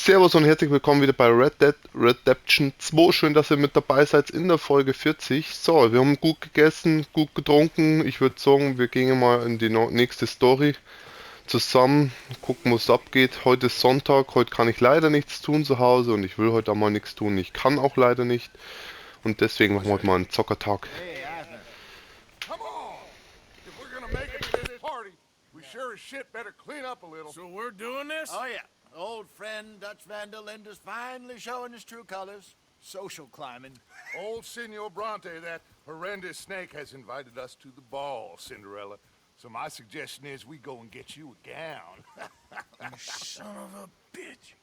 Servus und herzlich willkommen wieder bei Red Dead Redemption 2. Schön, dass ihr mit dabei seid in der Folge 40. So, wir haben gut gegessen, gut getrunken. Ich würde sagen, wir gehen mal in die nächste Story zusammen, gucken, was abgeht. Heute ist Sonntag, heute kann ich leider nichts tun zu Hause und ich will heute auch mal nichts tun. Ich kann auch leider nicht und deswegen machen wir heute mal einen Zockertag. Hey, Eisner. Come on! If we're gonna make it to this party, we sure as shit better clean up a little. So we're doing this? Oh, yeah. Old friend Dutch Van der Linde's finally showing his true colors. Social climbing. Old Senor Bronte, that horrendous snake, has invited us to the ball, Cinderella. So my suggestion is we go and get you a gown. You son of a bitch.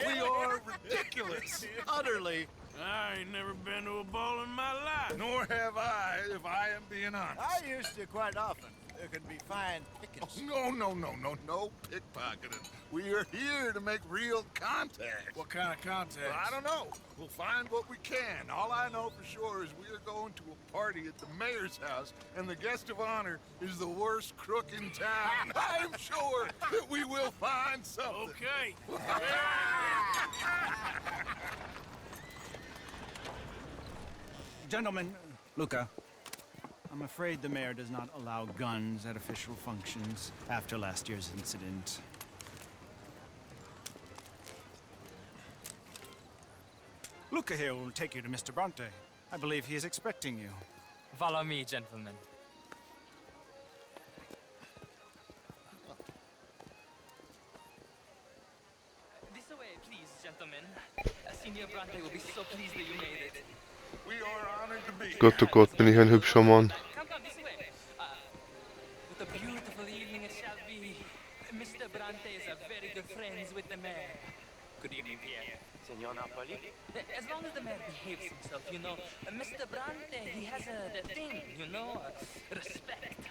We are ridiculous. Utterly. I ain't never been to a ball in my life. Nor have I, if I am being honest. I used to quite often. There can be fine pickings. No pickpocketing. We are here to make real contact. What kind of contact? Well, I don't know. We'll find what we can. All I know for sure is we are going to a party at the mayor's house, and the guest of honor is the worst crook in town. I'm sure that we will find something. Okay. Gentlemen, Luca, I'm afraid the mayor does not allow guns at official functions after last year's incident. Luca here will take you to Mr. Bronte. I believe he is expecting you. Follow me, gentlemen. This way, please, gentlemen. Senior Bronte will be so pleased that you made it. We are honored to be Gott, oh Gott, bin ich ein hübscher Mann. Come, this way. What a beautiful evening it shall be. Mr. Bronte is a very good friends with the mayor. Good evening, Pierre. Signor Napoli? As long as the mayor behaves himself, you know. Mr. Bronte, he has the thing, you know, respect.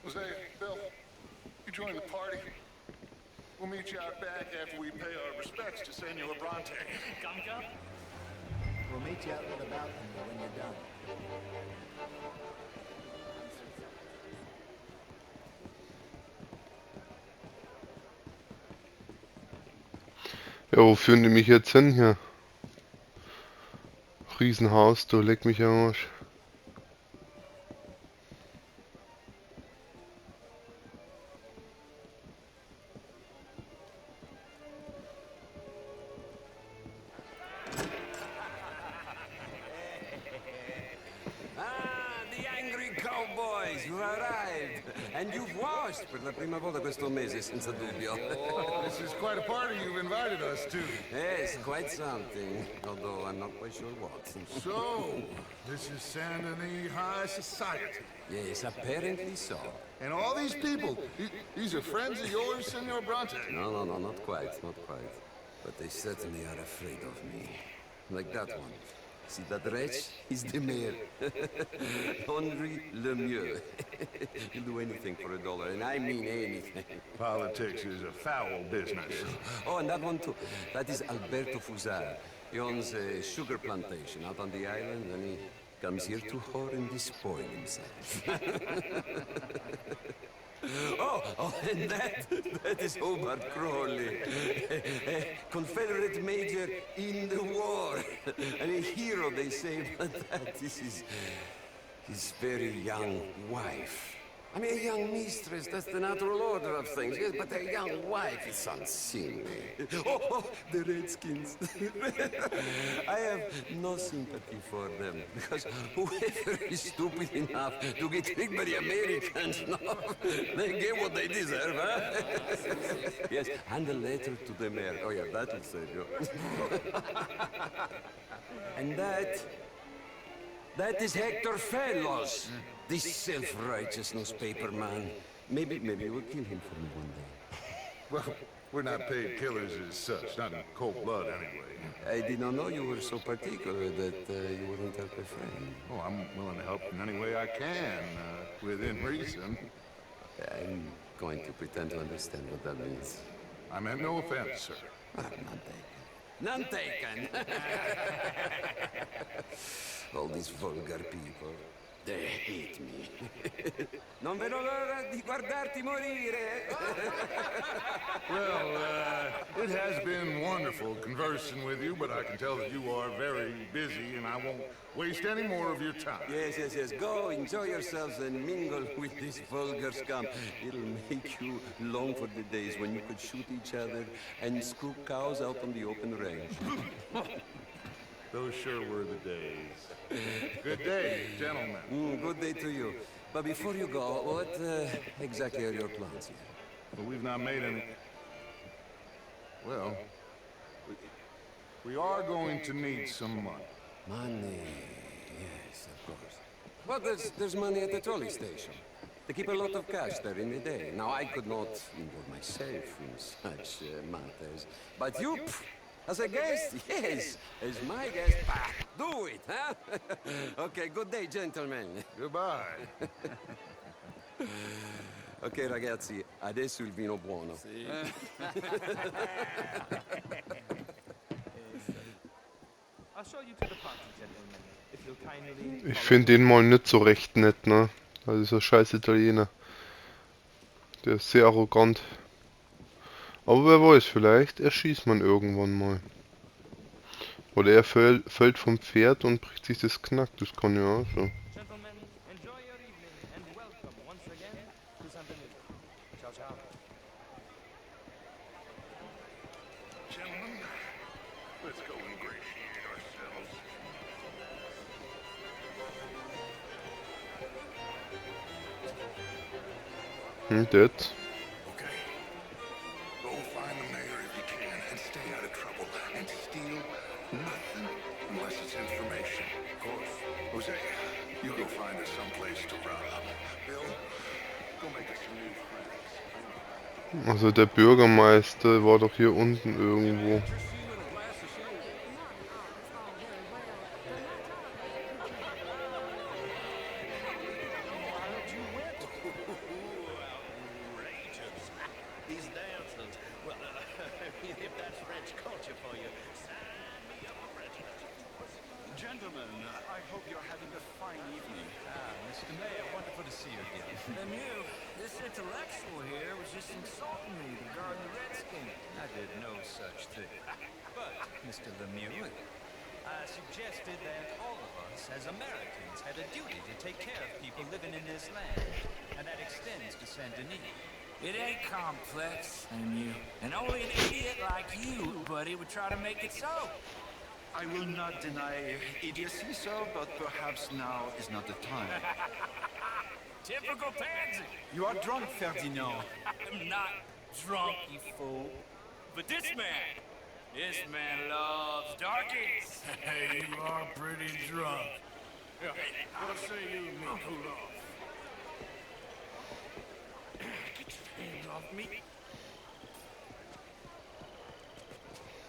Jose, Bill, you join the party. We'll meet you out back after we pay our respects to Senor Bronte. Come. We'll meet you out with the balcony when you're done. Ja, wo führen die mich jetzt hin hier? Riesenhaus, du leck mich am Arsch. The angry cowboys, you arrived! And you've washed per la prima volta questo mese, senza dubbio. This is quite a party you've invited us to. Yes, quite something, although I'm not quite sure what. So, this is Saint Denis High Society. Yes, apparently so. And all these people, these are friends of yours, Senor Bronte? No, not quite, not quite. But they certainly are afraid of me. Like that one. See that wretch? He's the mayor. Henri Lemieux. He'll do anything for $1, and I mean anything. Politics is a foul business. Oh, and that one too. That is Alberto Fusar. He owns a sugar plantation out on the island, and he comes here to whore and despoil himself. Oh, and that is Hobart Crawley, a Confederate major in the war, and a hero, they say, but that is his very young wife. I mean, a young mistress, that's the natural order of things, yes, but a young wife is unseemly. Oh, the Redskins. I have no sympathy for them, because whoever is stupid enough to get tricked by the Americans, no, they get what they deserve, huh? Yes, and a letter to the mayor. Oh, yeah, that'll save you. And that is Hector Fellows. This self-righteous newspaper man. Maybe we'll kill him for me one day. Well, we're not paid killers as such, not in cold blood anyway. I did not know you were so particular that you wouldn't help a friend. Oh, I'm willing to help in any way I can, within reason. I'm going to pretend to understand what that means. I meant no offense, sir. Ah, none taken. None taken. All these vulgar people, they hate me. Non vedo l'ora di guardarti morire. Well, it has been wonderful conversing with you, but I can tell that you are very busy, and I won't waste any more of your time. Yes. Go, enjoy yourselves and mingle with this vulgar scum. It'll make you long for the days when you could shoot each other and screw cows out on the open range. Those sure were the days. Good day, gentlemen. Good day to you. But before you go, what exactly are your plans here? But we've not made any... Well, we are going to need some money. Money, yes, of course. Well, there's money at the trolley station. They keep a lot of cash there in the day. Now, I could not involve myself in such matters. But you, as a guest, yes, as my guest, do it, huh? Okay, good day, gentlemen. Goodbye. Ok, ragazzi, adesso il vino buono. I'll show you to the party, gentlemen. If you'll kindly Ich finde ihn mal nicht so recht nett, ne? Also dieser scheiß Italiener. Der ist sehr arrogant. Aber wer weiß, vielleicht erschießt man irgendwann mal. Oder er fällt vom Pferd und bricht sich das Knack, das kann ja auch so. Gentlemen, enjoy your evening and welcome once again to Santa Lucia. Ciao, ciao. Gentlemen, let's go ingratiate ourselves. Das. Okay. Go find the mayor if you can and stay out of trouble. And steal nothing unless it's information. Of course. Jose, you go find us someplace to rob. Bill, go make us some new friends. Also der Bürgermeister war doch hier unten irgendwo. These dancers. Well, if that's French culture for you, sign me up for French culture. Gentlemen, I hope you're having a fine evening. Mr. Mayor, wonderful to see you again. Lemieux, this intellectual here was just insulting me regarding the Redskins. I did no such thing. But, Mr. Lemieux, I suggested that all of us as Americans had a duty to take care of people living in this land, and that extends to Saint Denis. It ain't complex, Lemieux. And only an idiot like you, buddy, would try to make it so. I will not deny idiocy, sir, but perhaps now is not the time. Typical pansy. You are drunk, Ferdinand. I'm not drunk, you fool. But this man loves darkies. Hey, you are pretty drunk. Yeah, what say you and me cool off? Get your hands off me.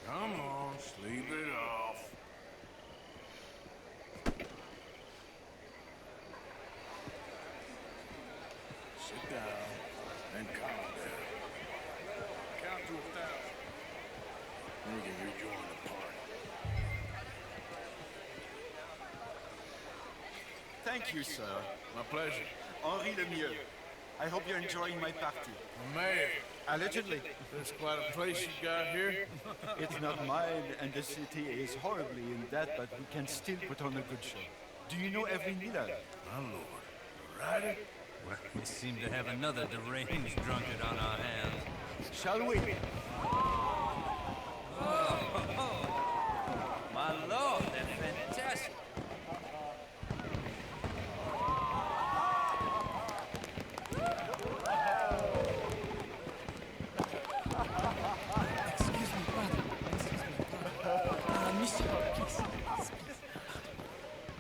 Come on, sleep it off. Sit down and calm down. Count to 1,000. We can rejoin the party. Thank you, sir. My pleasure. Henri Lemieux. I hope you're enjoying my party. Mayor, Allegedly. there's quite a place you got here. It's not mine, and the city is horribly in debt, but we can still put on a good show. Do you know every Miller? My lord. Rider? Well, we seem to have another deranged drunkard on our hands. Shall we? My lord, that's fantastic.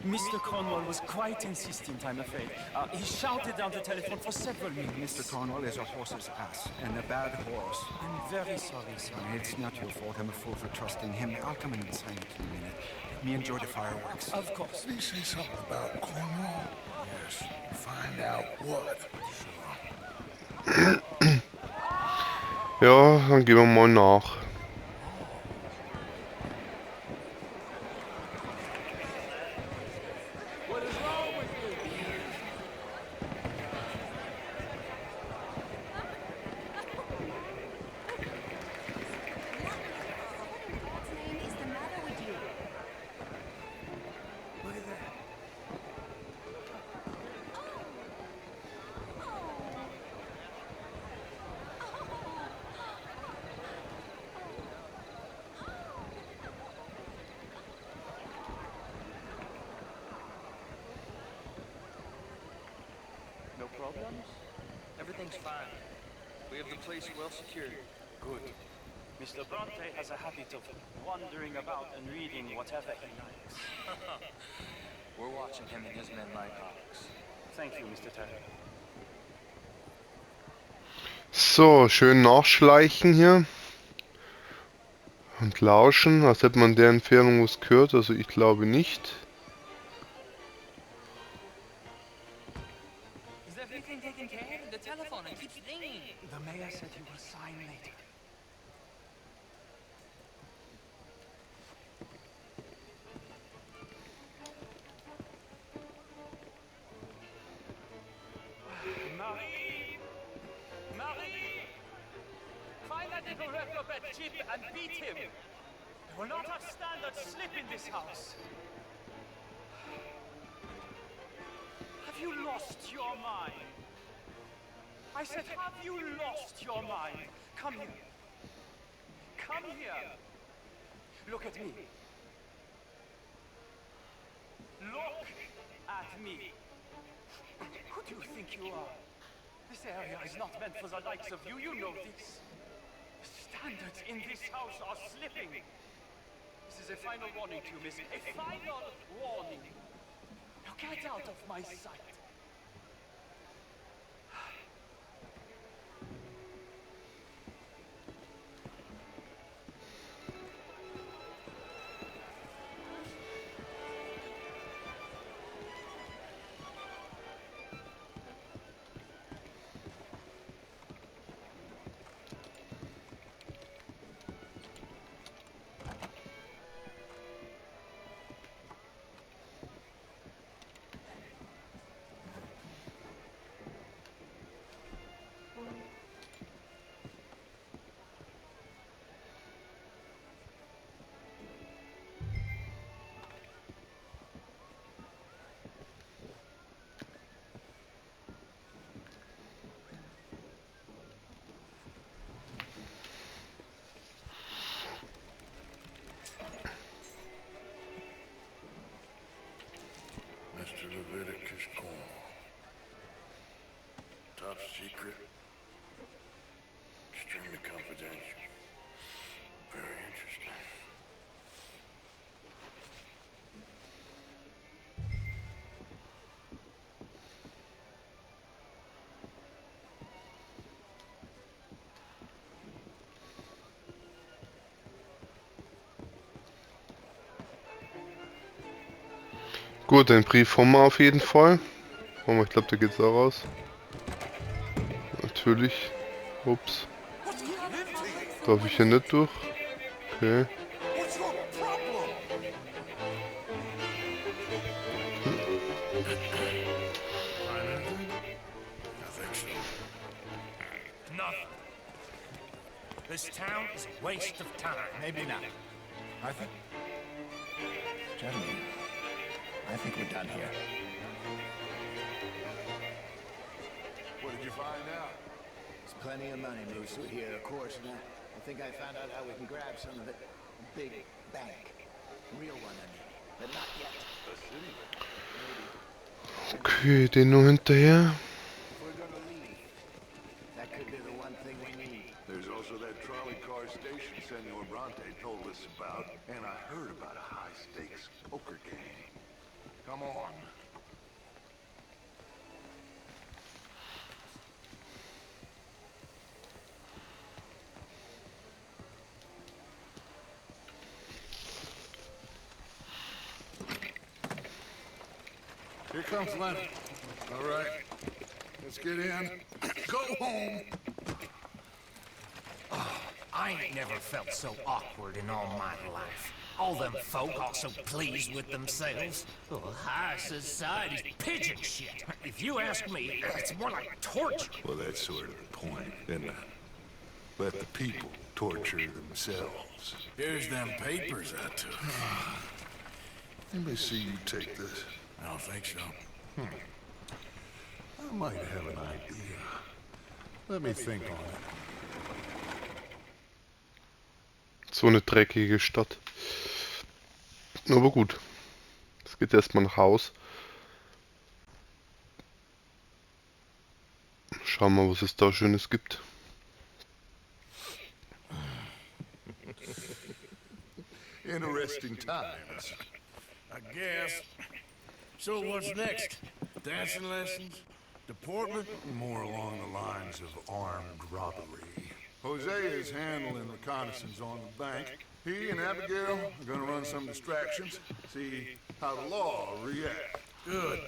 Mr. Cornwall was quite insistent, I'm afraid. He shouted down the telephone for several minutes. Mr. Cornwall is a horse's ass, and a bad horse. I'm very sorry, sir. It's not your fault. I'm a fool for trusting him. I'll come in and sign it in a minute. Let me enjoy the fireworks. Of course. Did he say something about Cornwall? Yes. Find out what. Ja, dann gehen wir mal nach. No problems? Everything's fine. We have the place well secured. Good. Mr. Bronte has a habit of wandering about and reading whatever he likes. We're watching him and his men like hawks. Thank you, Mr. Taylor. So, schön nachschleichen hier. Und lauschen, als hätte man in der Entfernung was gehört, also ich glaube nicht. Is everything taken care of? The telephone, it keeps ringing. The mayor said he will sign later. Marie! Marie! Find that little reprobate Chip and beat him. I will not have standard slip in this house. Have you lost your mind? I said, have you lost your mind? Come here. Come here. Look at me. Look at me. Who do you think you are? This area is not meant for the likes of you. You know this. The standards in this house are slipping. This is a final warning to you, miss. A final warning. Now get out of my sight. Mr. Leviticus Cornwall. Top secret. Extremely confidential. Very interesting. Gut, den Brief haben wir auf jeden Fall. Oh, ich glaube, da geht's auch raus. Natürlich. Ups. Darf ich hier nicht durch? Okay. What's your problem? Find anything? I think so. Nothing. This town is a waste of time. Maybe not. I think... Gentlemen, I think we're done here. What did you find out? There's plenty of money moves through here, of course, and I think I found out how we can grab some of it. A big bank. Real one, I mean. But not yet. A city. Okay, den nur hinterher. If we're gonna leave, that could be the one thing we need. There's also that trolley car station Senor Bronte told us about, and I heard about a high-stakes poker game. Come on. Here comes Lenny. All right, let's get in. Go home. I ain't never felt so awkward in all my life. All them folk all so pleased with themselves. Oh, high society's pigeon shit. If you ask me, it's more like torture. Well, that's sort of the point, isn't it? Let the people torture themselves. Here's them papers I took. Let me see you take this. I don't think so. I might have an idea. Let me think on it. So eine dreckige Stadt. Aber gut. Es geht erstmal nach Haus. Schauen wir mal, was es da Schönes gibt. Interesting times. I guess. So what's next? Dancing lessons? Deportment? More along the lines of armed robbery. Hosea is handling reconnaissance on the bank. He and Abigail are gonna run some distractions, see how the law reacts. Good.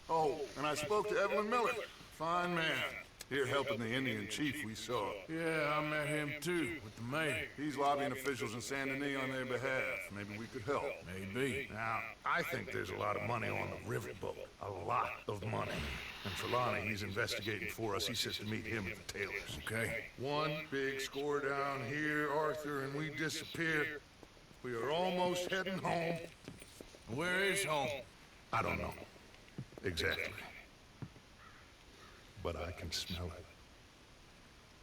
Oh, and I spoke to Evelyn Miller. Fine man. Here helping the Indian chief we saw. Yeah, I met him too, with the mayor. He's lobbying officials in San Denis on their behalf. Maybe we could help. Maybe. Now, I think there's a lot of money on the riverboat. A lot of money. And Trelawney, he's investigating for us. He says to meet him at the Taylors. Okay. One big score down here, Arthur, and we disappear. We are almost heading home. Where is home? I don't know. Exactly. But I can smell it.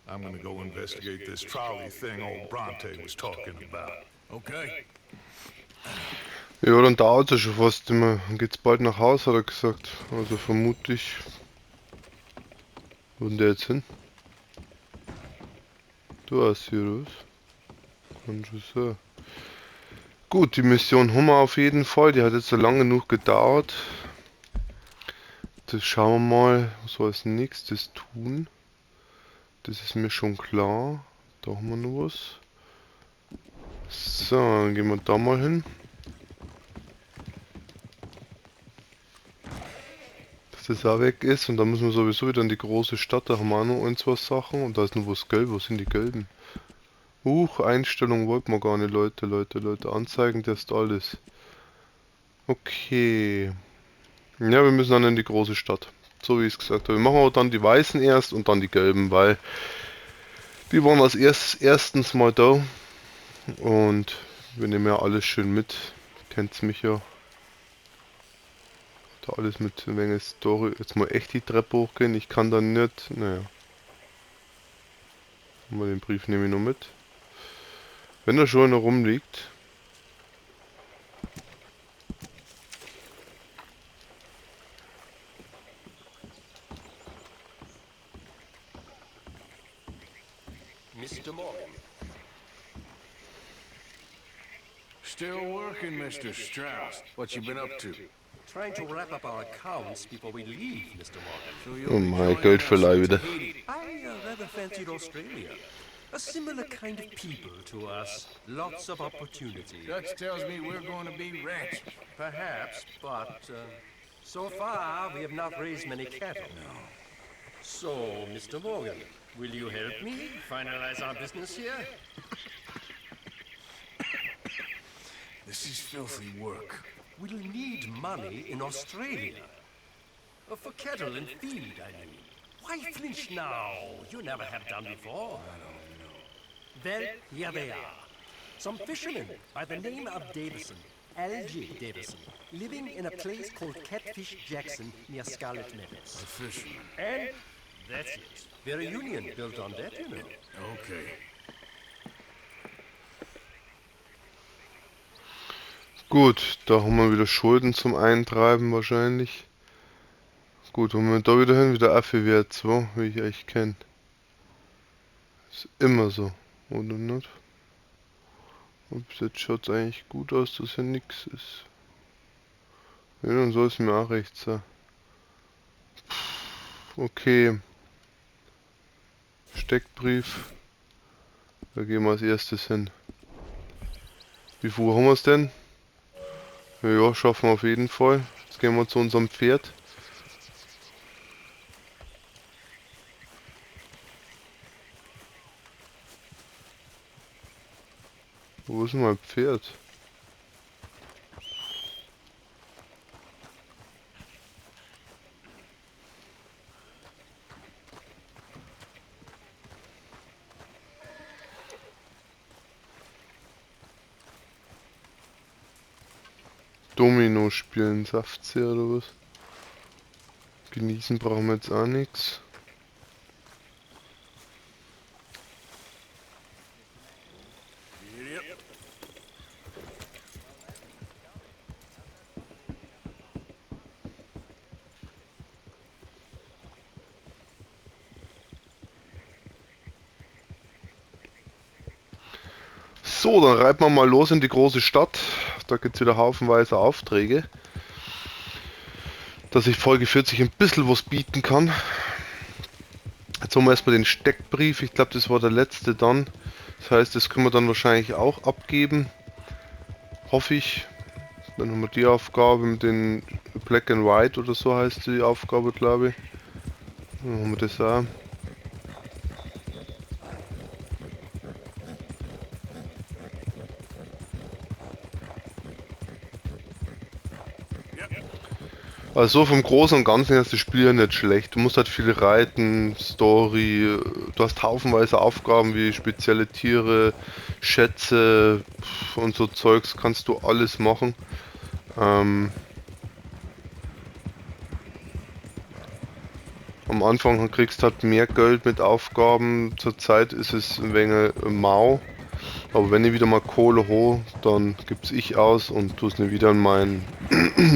I'm gonna go investigate this trolley thing old Bronte was talking about. Okay. Ja, dann dauert es ja schon fast immer. Dann geht's bald nach Haus, hat er gesagt. Also vermutlich. Wo denn der jetzt hin? Du hast hier los. Kann schon sein. Gut, die Mission haben wir auf jeden Fall. Die hat jetzt so lang genug gedauert. Das schauen wir mal, was wir als nächstes tun. Das ist mir schon klar. Da haben wir noch was. So, dann gehen wir da mal hin. Dass das auch weg ist. Und dann müssen wir sowieso wieder in die große Stadt. Da haben wir auch noch ein, zwei Sachen. Und da ist noch was gelb. Wo sind die gelben? Einstellung wollten wir gar nicht, Leute. Anzeigen, das ist alles. Okay. Ja, wir müssen dann in die große Stadt. So wie ich es gesagt habe. Wir machen auch dann die weißen erst und dann die gelben, weil die waren als erstens mal da. Und wir nehmen ja alles schön mit. Kennt's mich ja. Da alles mit eine Menge Story. Jetzt mal echt die Treppe hochgehen. Ich kann dann nicht. Naja. Mal den Brief nehme ich noch mit. Wenn er schon noch rumliegt. Mr. Morgan. Still working, Mr. Strauss. What you been up to? Trying to wrap up our accounts before we leave, Mr. Morgan. So Oh you'll be mein joining Geldverleih us wieder. to Haiti. I rather fancied Australia. A similar kind of people to us. Lots of opportunity. Dutch tells me we're going to be ranchers. Perhaps, but so far we have not raised many cattle. No. So, Mr. Morgan, will you help me finalize our business here? This is filthy work. We'll need money in Australia. For cattle and feed, I mean. Why flinch now? You never have done before. I don't know. Well, here they are. Some fishermen by the name of Davison, L.J. Davison, living in a place called Catfish Jackson near Scarlet Meadows. A fisherman. And that's it. We're a union built on that, you know. Okay. Gut, da haben wir wieder Schulden zum Eintreiben wahrscheinlich. Gut, und wir da wieder hin, wieder Affe-Wert 2, wie ich eigentlich kenne. Ist immer so, oder nicht? Und bis jetzt schaut es eigentlich gut aus, dass hier nichts ist. Ja, dann soll es mir auch recht sein. Okay. Steckbrief. Da gehen wir als erstes hin. Wie viel haben wir es denn? Ja, schaffen wir auf jeden Fall. Jetzt gehen wir zu unserem Pferd. Wo ist denn mein Pferd? Domino spielen, sagt sie oder was? Genießen brauchen wir jetzt auch nichts. So, dann reiten wir mal los in die große Stadt. Da gibt es wieder haufenweise Aufträge. Dass ich Folge 40 ein bisschen was bieten kann. Jetzt haben wir erstmal den Steckbrief. Ich glaube, das war der letzte dann. Das heißt, das können wir dann wahrscheinlich auch abgeben. Hoffe ich. Dann haben wir die Aufgabe mit den Black and White oder so heißt die Aufgabe, glaube ich. Dann haben wir das auch. Also vom Großen und Ganzen her ist das Spiel ja nicht schlecht. Du musst halt viel reiten, Story, du hast haufenweise Aufgaben wie spezielle Tiere, Schätze und so Zeugs, kannst du alles machen. Am Anfang kriegst du halt mehr Geld mit Aufgaben, zurzeit ist es ein wenig mau. Aber wenn ich wieder mal Kohle hole, dann gibt's ich aus und tue es nicht wieder in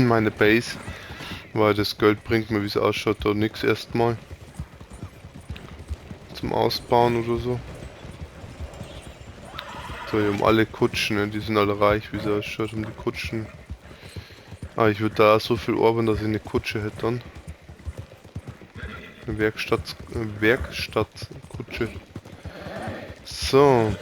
meine Base. Weil das Geld bringt mir, wie es ausschaut, da nichts erstmal. Zum Ausbauen oder so. So, hier um alle Kutschen, ne? Die sind alle reich, wie es ausschaut, um die Kutschen. Ah, ich würde da so viel arbeiten, dass ich eine Kutsche hätte dann. Eine Werkstattkutsche. So.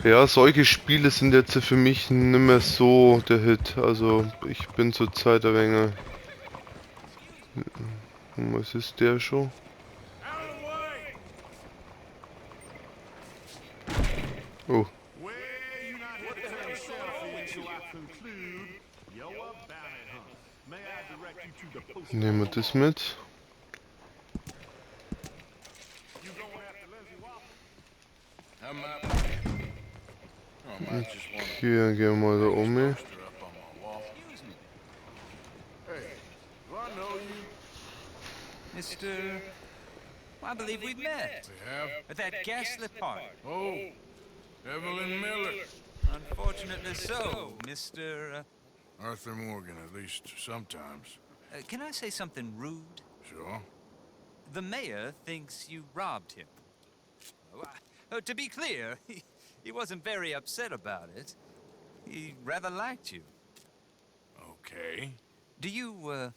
Ja, solche Spiele sind jetzt für mich nicht mehr so der Hit. Also ich bin zurzeit ein wenig... Was ist der schon? Oh. Nehmen wir das mit. Okay, dann gehen wir mal da um. Mr. I believe we've met. We have? At that gaslit party. Oh, Evelyn Miller. Unfortunately so, Mr. Arthur Morgan, at least sometimes. Can I say something rude? Sure. The mayor thinks you robbed him. To be clear, he wasn't very upset about it. He rather liked you. Okay. Do you, well,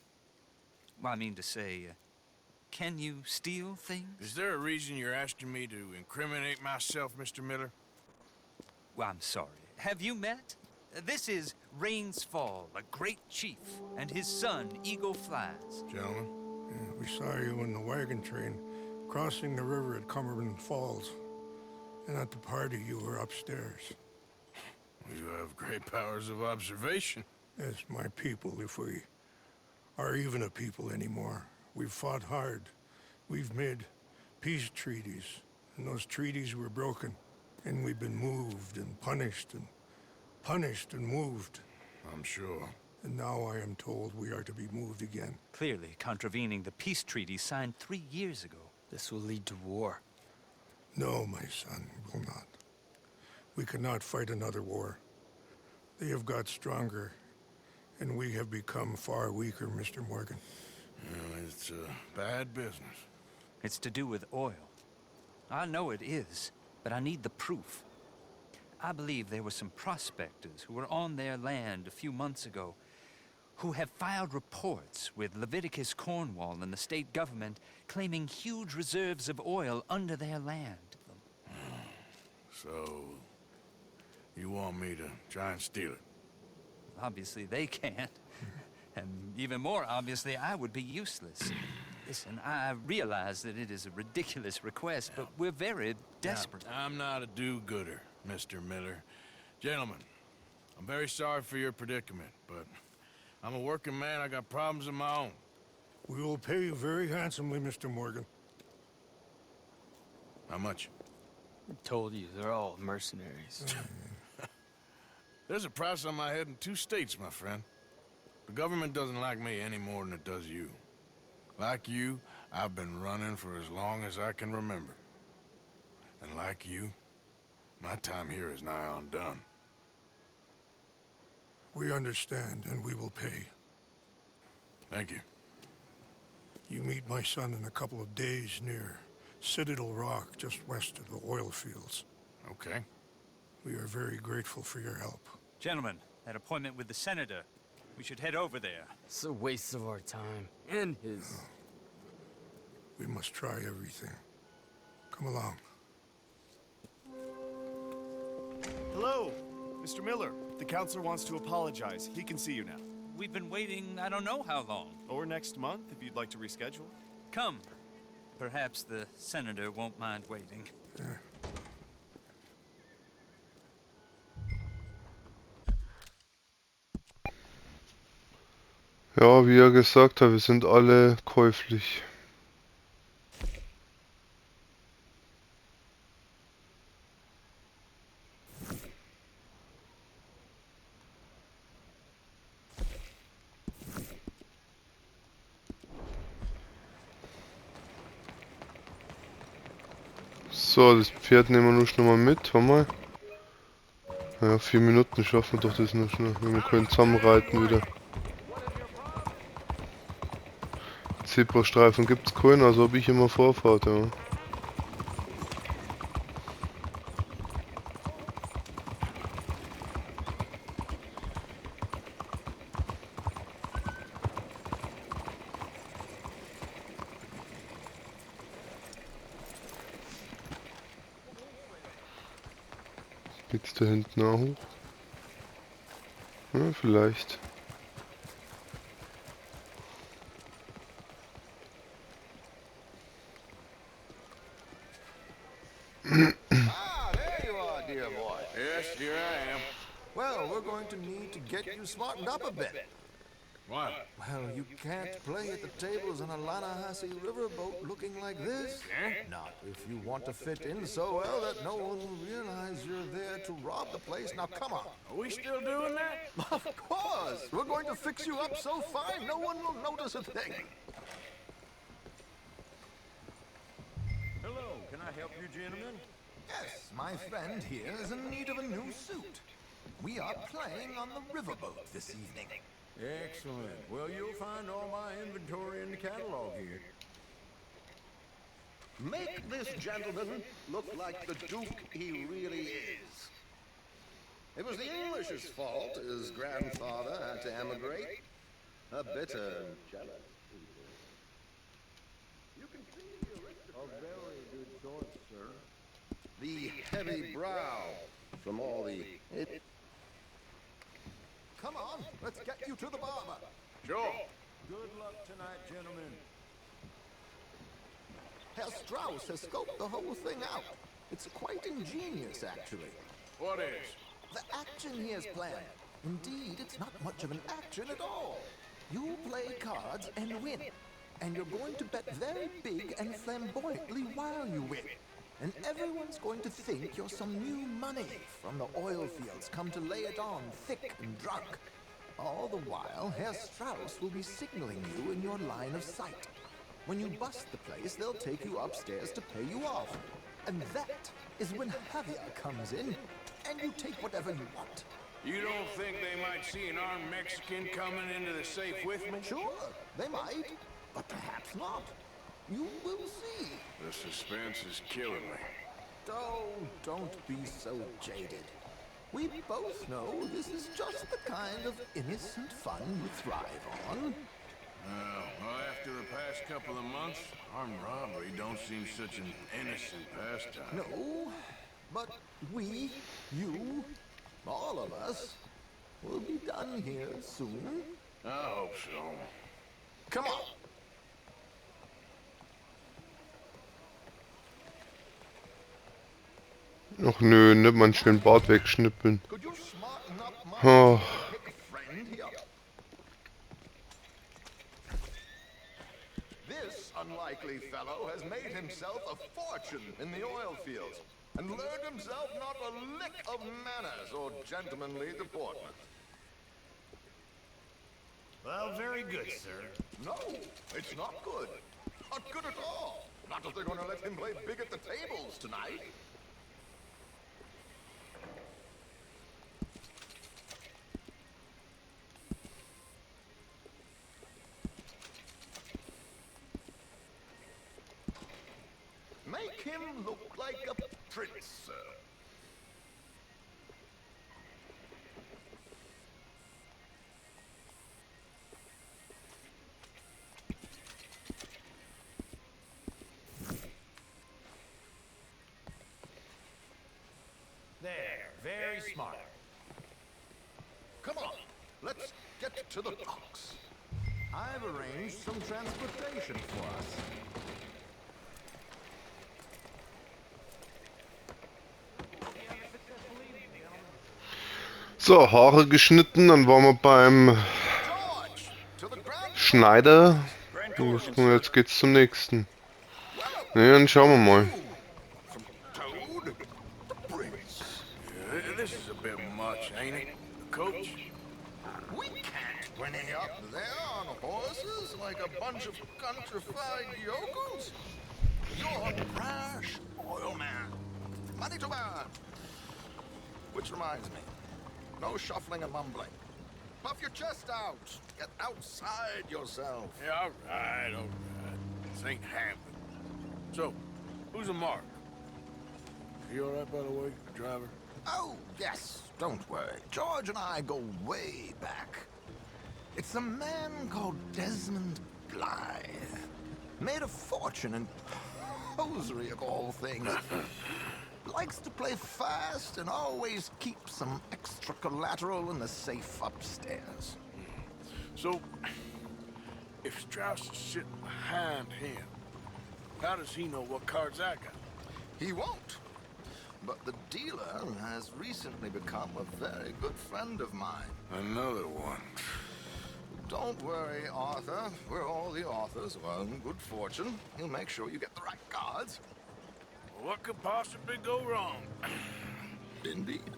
I mean to say, can you steal things? Is there a reason you're asking me to incriminate myself, Mr. Miller? Well, I'm sorry. Have you met? This is Rains Fall, a great chief, and his son, Eagle Flies. Gentlemen? Yeah, we saw you in the wagon train crossing the river at Cumberland Falls. And at the party, you were upstairs. You have great powers of observation. Yes, my people, if we are even a people anymore. We've fought hard. We've made peace treaties, and those treaties were broken. And we've been moved and punished and moved. I'm sure. And now I am told we are to be moved again. Clearly contravening the peace treaty signed 3 years ago. This will lead to war. No, my son, it will not. We cannot fight another war. They have got stronger, and we have become far weaker, Mr. Morgan. Well, it's a bad business. It's to do with oil. I know it is, but I need the proof. I believe there were some prospectors who were on their land a few months ago who have filed reports with Leviticus Cornwall and the state government claiming huge reserves of oil under their land. So, you want me to try and steal it? Obviously they can't. And even more obviously, I would be useless. Listen, I realize that it is a ridiculous request, but we're very desperate. I'm not a do-gooder, Mr. Miller. Gentlemen, I'm very sorry for your predicament, but I'm a working man. I got problems of my own. We will pay you very handsomely, Mr. Morgan. How much? I told you, they're all mercenaries. There's a price on my head in 2 states, my friend. The government doesn't like me any more than it does you. Like you, I've been running for as long as I can remember. And like you, my time here is nigh undone. We understand, and we will pay. Thank you. You meet my son in a couple of days near Citadel Rock, just west of the oil fields. Okay. We are very grateful for your help. Gentlemen, that appointment with the senator. We should head over there. It's a waste of our time. And his. We must try everything. Come along. Hello, Mr. Miller. The counselor wants to apologize. He can see you now. We've been waiting I don't know how long. Or next month, if you'd like to reschedule. Come. Perhaps the senator won't mind waiting. Ja, wie er gesagt hat, wir sind alle käuflich. So, das Pferd nehmen wir nur schnell mal mit, warte mal. Ja, 4 Minuten schaffen wir doch das noch schnell. Wir können zusammenreiten wieder. Zebrastreifen gibt's keinen, also habe ich immer Vorfahrt, ja. Geht's da hinten auch hoch? Ja, vielleicht. Ah, there you are, dear boy. Yes, here I am. Well, we're going to need to get you smartened up a bit. What? Well, you can't play at the tables on a Lanahassee riverboat looking like this. Not if you want to fit in so well that no one will realize you're there to rob the place. Now, come on. Are we still doing that? Of course. We're going to fix you up so fine no one will notice a thing. Hello, can I help you, gentlemen? Yes, my friend here is in need of a new suit. We are playing on the riverboat this evening. Excellent. Well, you'll find all my inventory in the catalog here. Make this gentleman look like the Duke he really is. It was the English's fault his grandfather had to emigrate. A bitter and jealous people. You can see the aristocrat. A very good choice, sir. The heavy brow from all the... Come on, let's get you to the barber. Sure. Good luck tonight, gentlemen. Herr Strauss has scoped the whole thing out. It's quite ingenious, actually. What is? The action he has planned. Indeed, it's not much of an action at all. You play cards and win. And you're going to bet very big and flamboyantly while you win. And everyone's going to think you're some new money from the oil fields come to lay it on thick and drunk. All the while, Herr Strauss will be signaling you in your line of sight. When you bust the place, they'll take you upstairs to pay you off. And that is when Javier comes in, and you take whatever you want. You don't think they might see an armed Mexican coming into the safe with me? Sure, they might, but perhaps not. You will see. The suspense is killing me. Oh, don't be so jaded. We both know this is just the kind of innocent fun you thrive on. Well, after the past couple of months, armed robbery don't seem such an innocent pastime. No, but we, you, all of us, will be done here soon. I hope so. Come on. Ach nö, nicht mal schön Bart wegschnippeln. Oh. This unlikely fellow has made himself a fortune in the oil fields and learned himself not a lick of manners or gentlemanly deportment. Well, very good, sir. No, it's not good. Not good at all. Not if they're going to let him play big at the tables tonight. Make him look like a prince, sir. There, very smart. Come on, let's get to the docks. I've arranged some transportation for us. So, Haare geschnitten, dann waren wir beim Schneider. Und jetzt geht's zum nächsten. Ne, dann schauen wir mal. This is a bit much, ain't it, Coach? We can't whinny up there on horses like a bunch of countrified yokels. You're a brash oil man. Money to burn. Which reminds me, no shuffling and mumbling. Puff your chest out. Get outside yourself. Yeah, all right. This ain't happening. So, who's a mark? You all right, by the way, driver? Oh, yes. Don't worry. George and I go way back. It's a man called Desmond Blythe. Made a fortune in hosiery of all things. Likes to play fast and always keeps some extra collateral in the safe upstairs. So, if Strauss is sitting behind him, how does he know what cards I got? He won't. But the dealer has recently become a very good friend of mine. Another one. Don't worry, Arthur. We're all the authors of our own good fortune. He'll make sure you get the right cards. What could possibly go wrong? Indeed.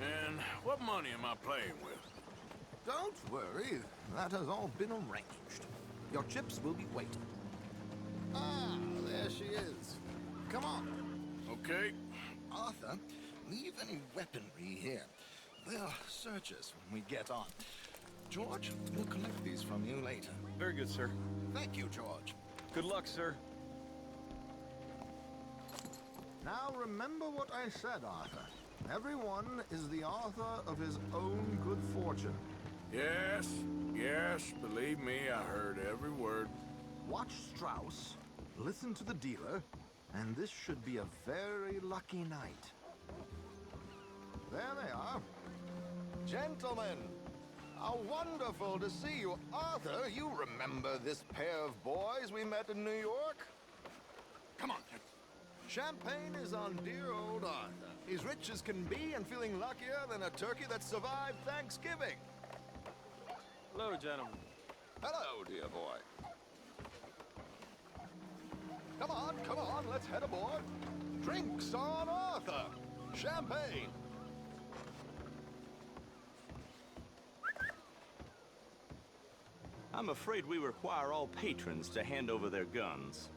And what money am I playing with? Don't worry. That has all been arranged. Your chips will be waiting. Ah, there she is. Come on. Okay. Arthur, leave any weaponry here. They'll search us when we get on. George, we'll collect these from you later. Very good, sir. Thank you, George. Good luck, sir. Now remember what I said, Arthur. Everyone is the author of his own good fortune. Yes, believe me, I heard every word. Watch Strauss, listen to the dealer, and this should be a very lucky night. There they are. Gentlemen, how wonderful to see you. Arthur, you remember this pair of boys we met in New York? Come on. Champagne is on dear old Arthur. He's rich as can be and feeling luckier than a turkey that survived Thanksgiving. Hello, gentlemen. Hello, dear boy. Come on, let's head aboard. Drinks on Arthur. Champagne. I'm afraid we require all patrons to hand over their guns.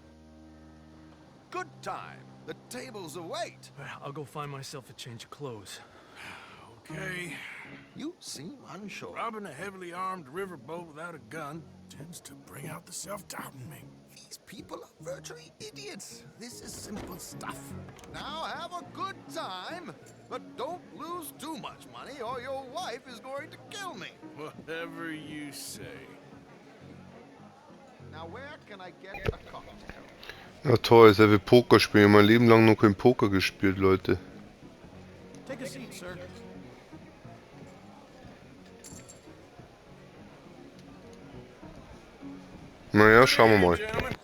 Good time. The tables await. I'll go find myself a change of clothes. Okay. You seem unsure. Robbing a heavily armed riverboat without a gun tends to bring out the self-doubt in me. These people are virtually idiots. This is simple stuff. Now have a good time, but don't lose too much money or your wife is going to kill me. Whatever you say. Now where can I get a cocktail? Ja toll, ist ja wie Poker spielen. Mein Leben lang noch kein Poker gespielt, Leute. Take a seat, sir. Naja, schauen wir mal. Gentlemen,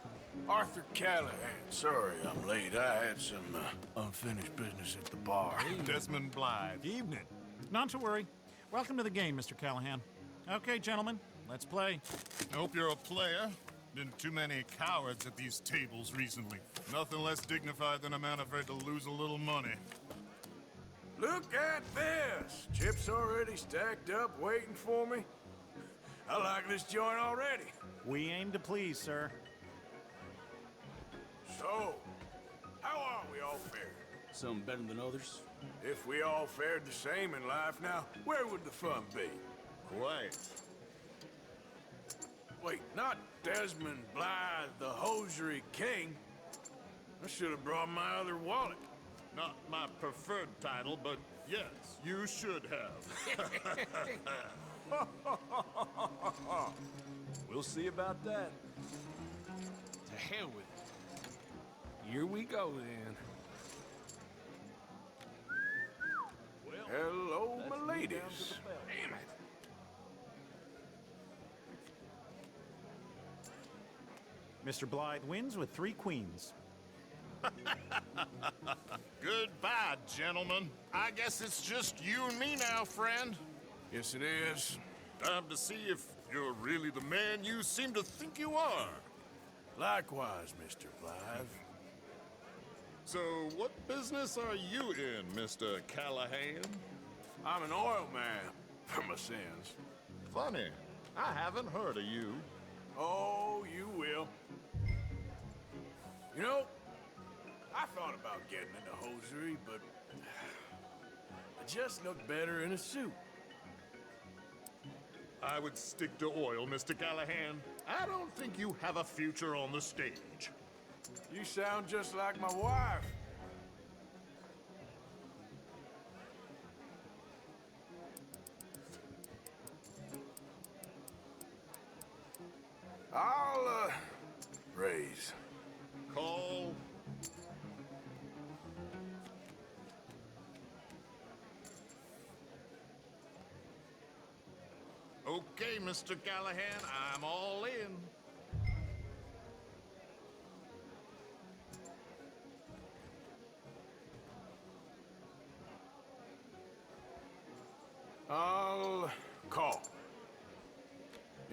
Arthur Callahan, sorry I'm late. I had some unfinished business at the bar. Desmond Blythe. Evening. Not to worry. Welcome to the game, Mr. Callahan. Okay, gentlemen, let's play. I hope you're a player. Been too many cowards at these tables recently. Nothing less dignified than a man afraid to lose a little money. Look at this! Chips already stacked up, waiting for me. I like this joint already. We aim to please, sir. So, how are we all fared? Some better than others. If we all fared the same in life now, where would the fun be? Quiet. Wait, not Desmond Blythe, the hosiery king. I should have brought my other wallet. Not my preferred title, but yes, you should have. We'll see about that. To hell with it. Here we go, then. Well, hello, my ladies. Damn it. Mr. Blythe wins with 3 queens. Goodbye, gentlemen. I guess it's just you and me now, friend. Yes, it is. Time to see if you're really the man you seem to think you are. Likewise, Mr. Blythe. So, what business are you in, Mr. Callahan? I'm an oil man, for my sins. Funny. I haven't heard of you. Oh, you will. You know, I thought about getting into hosiery, but I just look better in a suit. I would stick to oil, Mr. Callahan. I don't think you have a future on the stage. You sound just like my wife. I'll, raise. Call. Okay, Mr. Callahan, I'm all in. I'll call.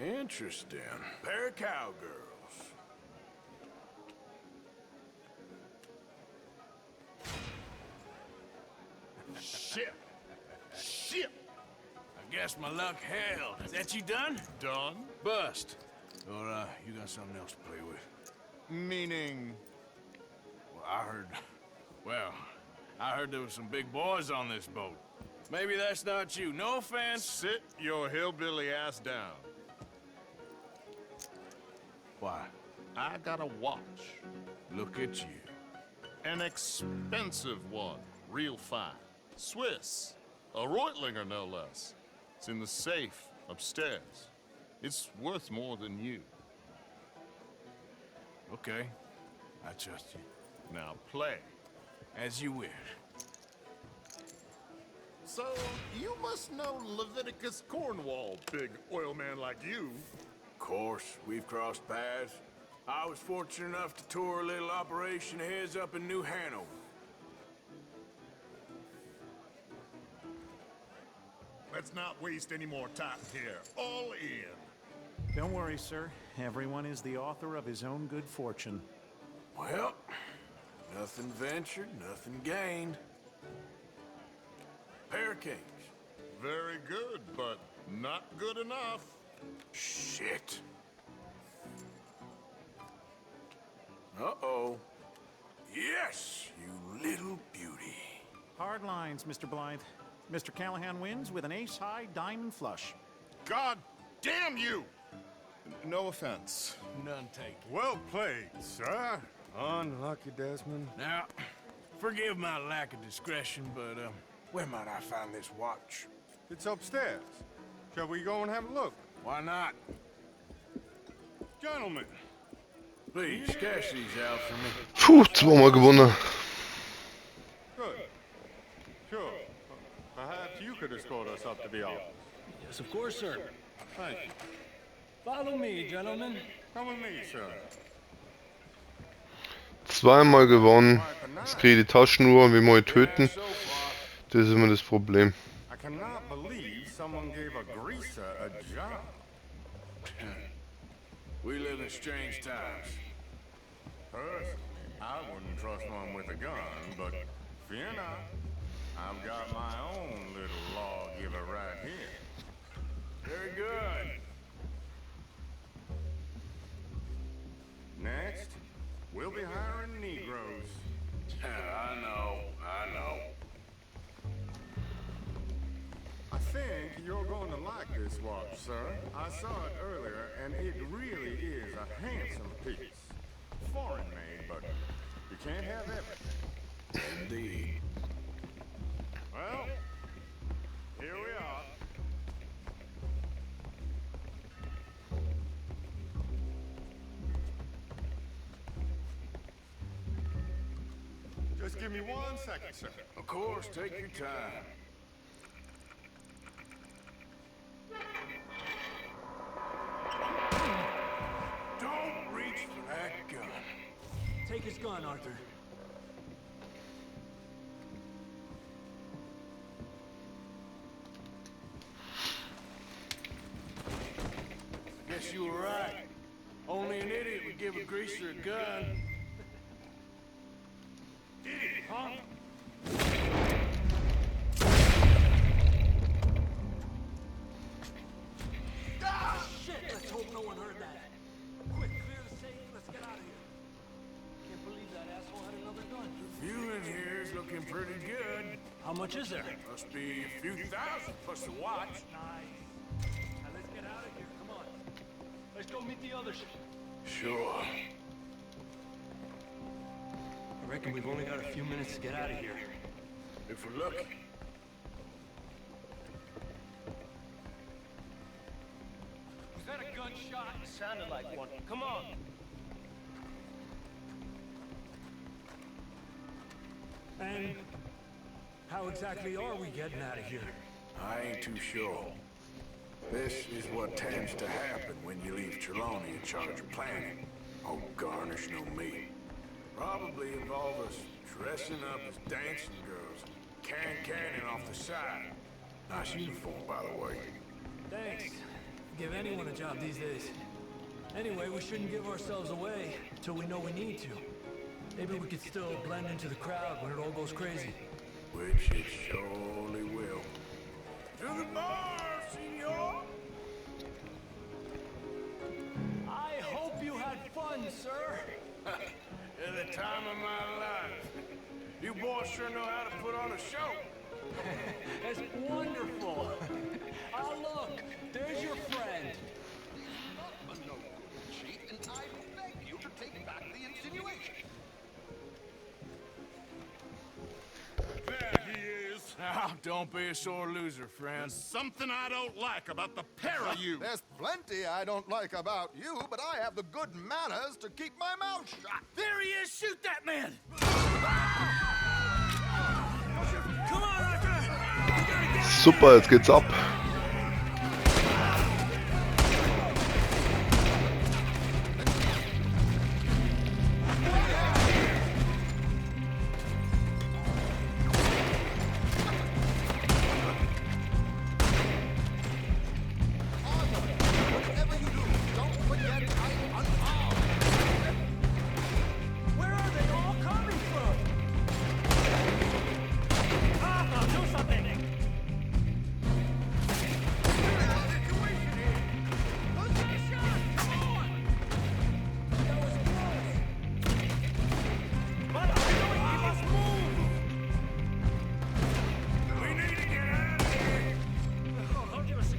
Interesting. Pair of cowgirls. Shit. Shit. I guess my luck held. Is that you done? Done? Bust. Or, you got something else to play with? Meaning? Well, I heard there was some big boys on this boat. Maybe that's not you. No offense. Sit your hillbilly ass down. Why? I got a watch. Look at you. An expensive one. Real fine. Swiss. A Reutlinger, no less. It's in the safe upstairs. It's worth more than you. Okay. I trust you. Now play. As you wish. So, you must know Leviticus Cornwall, big oil man like you. Of course, we've crossed paths. I was fortunate enough to tour a little operation of his up in New Hanover. Let's not waste any more time here. All in. Don't worry, sir. Everyone is the author of his own good fortune. Well, nothing ventured, nothing gained. Pair of kings. Very good, but not good enough. Shit. Uh-oh. Yes, you little beauty. Hard lines, Mr. Blythe. Mr. Callahan wins with an ace-high diamond flush. God damn you! No offense. None taken. Well played, sir. Unlucky, Desmond. Now, forgive my lack of discretion, but, where might I find this watch? It's upstairs. Shall we go and have a look? Why not? Gentlemen. Please, cash these out for me. Puh, zweimal gewonnen. Good. Sure. Perhaps you could escort us up to the office. Yes, of course, sir. Thank you. Follow me, gentlemen. Come with me, sir. Zweimal gewonnen. Jetzt kriege ich die Taschenuhr und will mal töten. Das ist immer das Problem. I cannot believe someone gave a greaser a job. We live in strange times. Personally, I wouldn't trust one with a gun, but fear not. I've got my own little lawgiver right here. Very good. Next, we'll be hiring Negroes. I know. I think you're going to like this watch, sir. I saw it earlier, and it really is a handsome piece. Foreign made, but you can't have everything. Indeed. Well, here we are. Just give me 1 second, sir. Of course, take your time. Don't reach for that gun. Take his gun, Arthur. Guess you were right. Only an idiot would give a greaser a gun. Idiot, huh? Ah, shit! Let's hope no one heard that. Quick, clear the safe. Let's get out of here. Can't believe that asshole had another gun. You in here is looking pretty good. How much is there? Must be a few thousand plus the watch. Nice. Now let's get out of here. Come on. Let's go meet the others. Sure. I reckon we've only got a few minutes to get out of here. If we're lucky. Was that a gunshot? It sounded like one. Come on. And how exactly are we getting out of here? I ain't too sure. This is what tends to happen when you leave Trelawney in charge of planning. Oh, garnish no meat. Probably involve us dressing up as dancing girls, canning off the side. Nice uniform, by the way. Thanks. Give anyone a job these days. Anyway, we shouldn't give ourselves away until we know we need to. Maybe we could still blend into the crowd when it all goes crazy. Which it surely will. To the bar, senor! I hope you had fun, sir. At the time of my life. You boys sure know how to put on a show. That's wonderful. Ah, look, there's your friend. A no good cheat, and I beg you to take back the insinuation. There he is. Now, don't be a sore loser, friend. There's something I don't like about the pair of you. There's plenty I don't like about you, but I have the good manners to keep my mouth shut. There he is! Shoot that man! Super, jetzt geht's ab. Whatever you do, don't forget I'm unarmed. Where are they all coming from? Arthur, do something! We need to get out of here. I'll give us a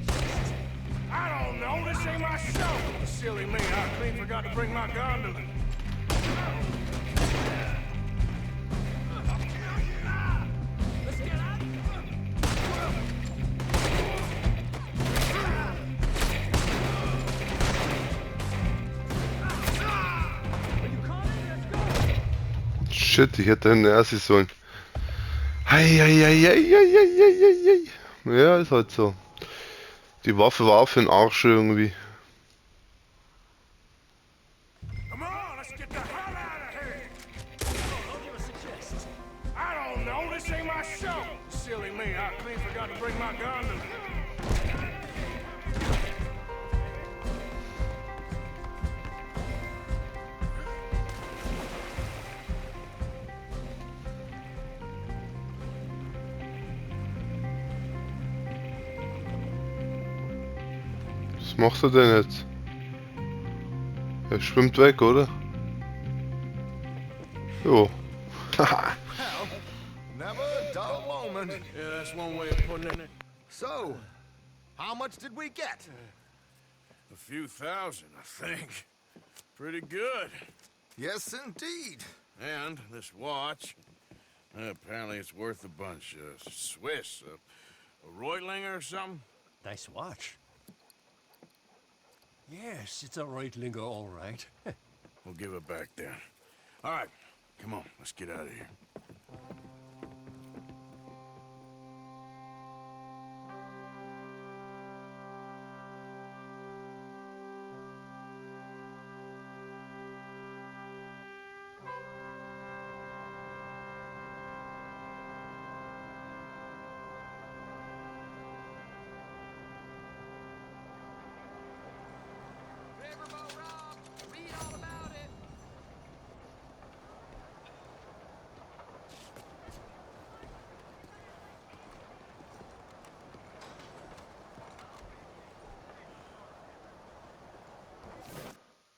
I don't know. This ain't my show. Silly me. I clean forgot to bring my gondola. Let's get out. Are you coming? Let's go. Shit, ich hätte einen Ersi sollen. Eieieiei. Ja, ist halt so. Die Waffe war auch für den Arsch irgendwie. Come on, let's get the hell out of here. bring my gun. Was machst du denn jetzt? Er schwimmt weg, oder? Jo. Haha. Never a dull moment. Yeah, that's one way of putting it. So, how much did we get? A few thousand, I think. Pretty good. Yes, indeed. And this watch, apparently it's worth a bunch. Swiss, a Reutlinger or something? Nice watch. Yes, it's a Reutlinger, all right. We'll give it back then. All right, come on, let's get out of here.